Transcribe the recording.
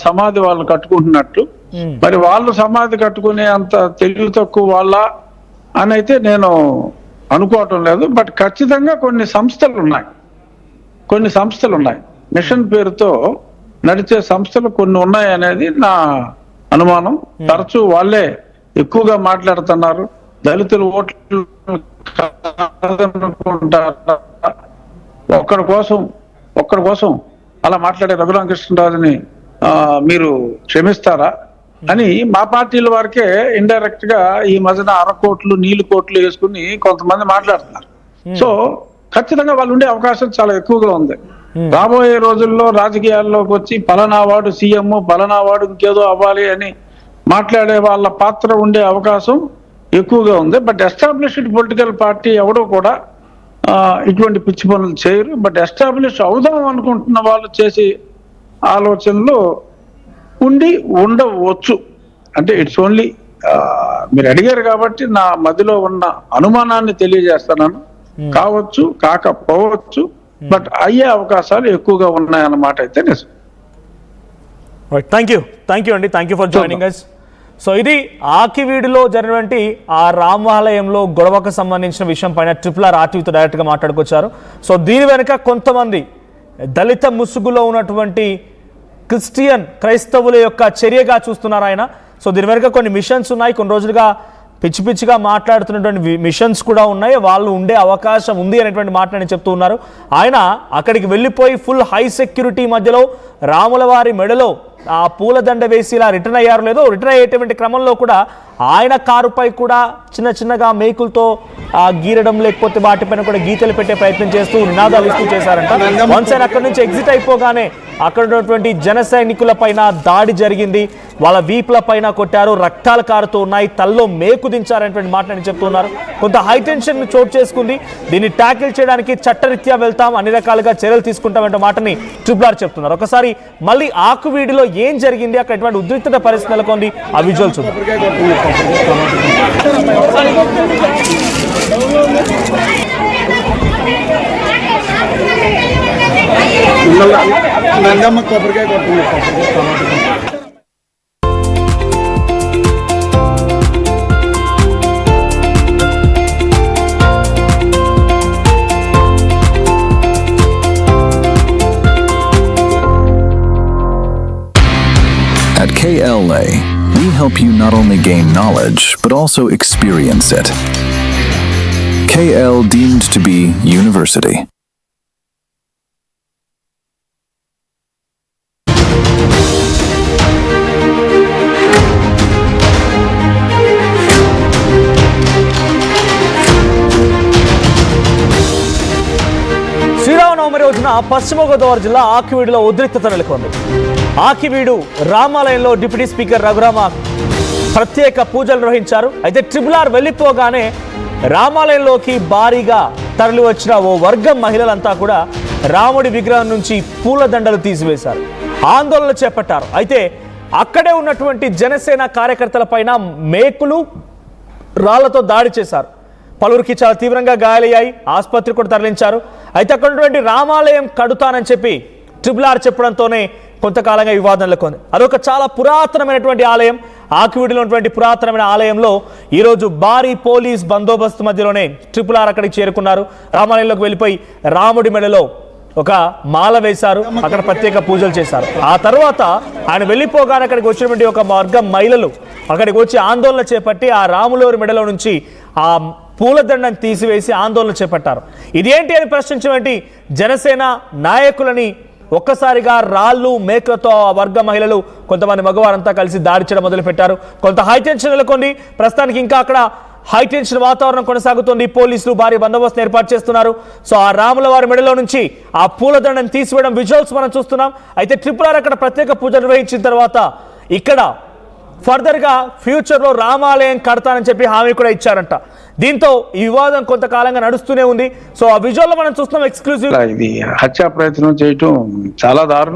సమాధి వాళ్ళు కట్టుకుంటున్నట్టు, మరి వాళ్ళు సమాధి కట్టుకునే అంత తెలివి తక్కువ వాళ్ళ అని అయితే నేను అనుకోవటం లేదు. బట్ ఖచ్చితంగా కొన్ని సంస్థలు ఉన్నాయి, మిషన్ పేరుతో నడిచే సంస్థలు కొన్ని ఉన్నాయి అనేది నా అనుమానం. తరచూ వాళ్ళే ఎక్కువగా మాట్లాడుతున్నారు. దళితులు ఓట్లు ఒక్కడి కోసం అలా మాట్లాడే రఘురామకృష్ణరాజుని మీరు క్షమిస్తారా అని మా పార్టీల వారికే ఇండైరెక్ట్ గా ఈ మధ్యన అరకోట్లు నీళ్ళు కోట్లు వేసుకుని కొంతమంది మాట్లాడుతున్నారు. సో ఖచ్చితంగా వాళ్ళు ఉండే అవకాశం చాలా ఎక్కువగా ఉంది. రాబోయే రోజుల్లో రాజకీయాల్లోకి వచ్చి పలానా వాడు సీఎం, పలానా వాడు ఇంకేదో అవ్వాలి అని మాట్లాడే వాళ్ళ పాత్ర ఉండే అవకాశం ఎక్కువగా ఉంది. బట్ ఎస్టాబ్లిష్డ్ పొలిటికల్ పార్టీ ఎవడో కూడా ఇటువంటి పిచ్చి పనులు చేయరు. బట్ ఎస్టాబ్లిష్ అవుదాం అనుకుంటున్న వాళ్ళు చేసే ఆలోచనలు ఉండవచ్చు. అంటే ఇట్స్ ఓన్లీ మీరు అడిగారు కాబట్టి నా మధ్యలో ఉన్న అనుమానాన్ని తెలియజేస్తున్నాను. కావచ్చు, కాకపోవచ్చు, బట్ అయ్యే అవకాశాలు ఎక్కువగా ఉన్నాయన్నమాట అయితే నిజం. థ్యాంక్ యూ అండి, thank you for joining us. So ఇది ఆకివీడులో జరిగినటువంటి ఆ రామాలయంలో గొడవకు సంబంధించిన విషయం పైన RRR ఆర్టీవీతో డైరెక్ట్గా మాట్లాడుకొచ్చారు. సో దీని వెనుక కొంతమంది దళిత ముసుగులో ఉన్నటువంటి క్రైస్తవుల యొక్క చర్యగా చూస్తున్నారు ఆయన. సో దీని వెనుక కొన్ని మిషన్స్ ఉన్నాయి, కొన్ని రోజులుగా పిచ్చిగా మాట్లాడుతున్నటువంటి మిషన్స్ కూడా ఉన్నాయి. వాళ్ళు ఉండే అవకాశం ఉంది అనేటువంటి మాటని చెప్తూ ఉన్నారు. ఆయన అక్కడికి వెళ్ళిపోయి ఫుల్ హై సెక్యూరిటీ మధ్యలో రాముల వారి మెడలో ఆ పూలదండ వేసి ఇలా రిటర్న్ అయ్యారు. లేదో రిటర్న్ అయ్యేటువంటి క్రమంలో కూడా ఆయన కారుపై కూడా చిన్నగా మేకులతో గీరడం, లేకపోతే వాటిపైన కూడా గీతలు పెట్టే ప్రయత్నం చేస్తూ నినాదాలు ఇస్తూ చేశారంట. వన్స్ ఆయన అక్కడి నుంచి ఎగ్జిట్ అయిపోగానే అక్కడ ఉన్నటువంటి జన సైనికుల పైన దాడి జరిగింది. వాళ్ళ వీపుల పైన కొట్టారు, రక్తాలు కారుతూ ఉన్నాయి, తల్లో మేకు దించారనేటువంటి మాటని చెప్తున్నారు. కొంత హైటెన్షన్ చోటు చేసుకుంది. దీన్ని ట్యాకిల్ చేయడానికి చట్టరీత్యా వెళ్తాం, అన్ని రకాలుగా చర్యలు తీసుకుంటామంటే మాటని RRR చెప్తున్నారు. ఒకసారి మళ్ళీ ఆకువీడిలో ఏం జరిగింది, అక్కడ ఎటువంటి ఉద్రిక్తత పరిస్థితి నెలకొంది, ఆ విజువల్స్ నందమ్మ కొబ్బరికాయ కొట్టింది. At KLA, we help you not only gain knowledge, but also experience it. KL deemed to be university. Sri Rama Navami రోజున పశ్చిమ గోదావరి జిల్లా ఆకివీడులో ఉద్రిక్తత నెలకొంది. ఆకివీడు రామాలయంలో డిప్యూటీ స్పీకర్ రఘురామ ప్రత్యేక పూజలు నిర్వహించారు. అయితే RRR వెళ్ళిపోగానే రామాలయంలోకి భారీగా తరలి వచ్చిన ఓ వర్గం మహిళలంతా కూడా రాముడి విగ్రహం నుంచి పూలదండలు తీసివేశారు, ఆందోళన చేపట్టారు. అయితే అక్కడే ఉన్నటువంటి జనసేన కార్యకర్తల పైన మేకులు, రాళ్లతో దాడి చేశారు. పలువురికి చాలా తీవ్రంగా గాయాలయ్యాయి, ఆసుపత్రికి కూడా తరలించారు. అయితే అక్కడ ఉన్నటువంటి రామాలయం కడుతానని చెప్పి RRR చెప్పడంతోనే కొంతకాలంగా వివాదం నెలకొంది. అదొక చాలా పురాతనమైనటువంటి ఆలయం. ఆకివీడులో ఉన్నటువంటి పురాతనమైన ఆలయంలో ఈరోజు భారీ పోలీస్ బందోబస్తు మధ్యలోనే RRR అక్కడికి చేరుకున్నారు. రామాలయంలోకి వెళ్ళిపోయి రాముడి మెడలో ఒక మాల వేశారు, అక్కడ ప్రత్యేక పూజలు చేశారు. ఆ తర్వాత ఆయన వెళ్ళిపోగానే అక్కడికి వచ్చినటువంటి ఒక వర్గం మహిళలు అక్కడికి వచ్చి ఆందోళన చేపట్టి ఆ రాములవారి మెడలో నుంచి ఆ పూలదండను తీసివేసి ఆందోళన చేపట్టారు. ఇదేంటి అని ప్రశ్నించినటువంటి జనసేన నాయకులని ఒక్కసారిగా రాళ్ళు, మేకలతో ఆ వర్గ మహిళలు, కొంతమంది మగవారంతా కలిసి దాడి చేయడం మొదలుపెట్టారు. కొంత హైటెన్షన్ నెలకొంది. ప్రస్తుతానికి ఇంకా అక్కడ హైటెన్షన్ వాతావరణం కొనసాగుతుంది. పోలీసులు భారీ బందోబస్తు ఏర్పాటు చేస్తున్నారు. సో ఆ రాముల వారి మెడలో నుంచి ఆ పూలదండను తీసివేయడం విజువల్స్ మనం చూస్తున్నాం. అయితే RRR అక్కడ ప్రత్యేక పూజ నిర్వహించిన తర్వాత ఇక్కడ ఫర్దర్గా ఫ్యూచర్లో రామాలయం కడతానని చెప్పి హామీ కూడా ఇచ్చారంట. దీంతో ఈ వివాదం కొంతకాలంగా నడుస్తూనే ఉంది. సో ఆ విజువల్లో మనం చూస్తున్నాం ఎక్స్క్లూజివ్. ఇది హత్యా ప్రయత్నం చేయటం చాలా దారుణం.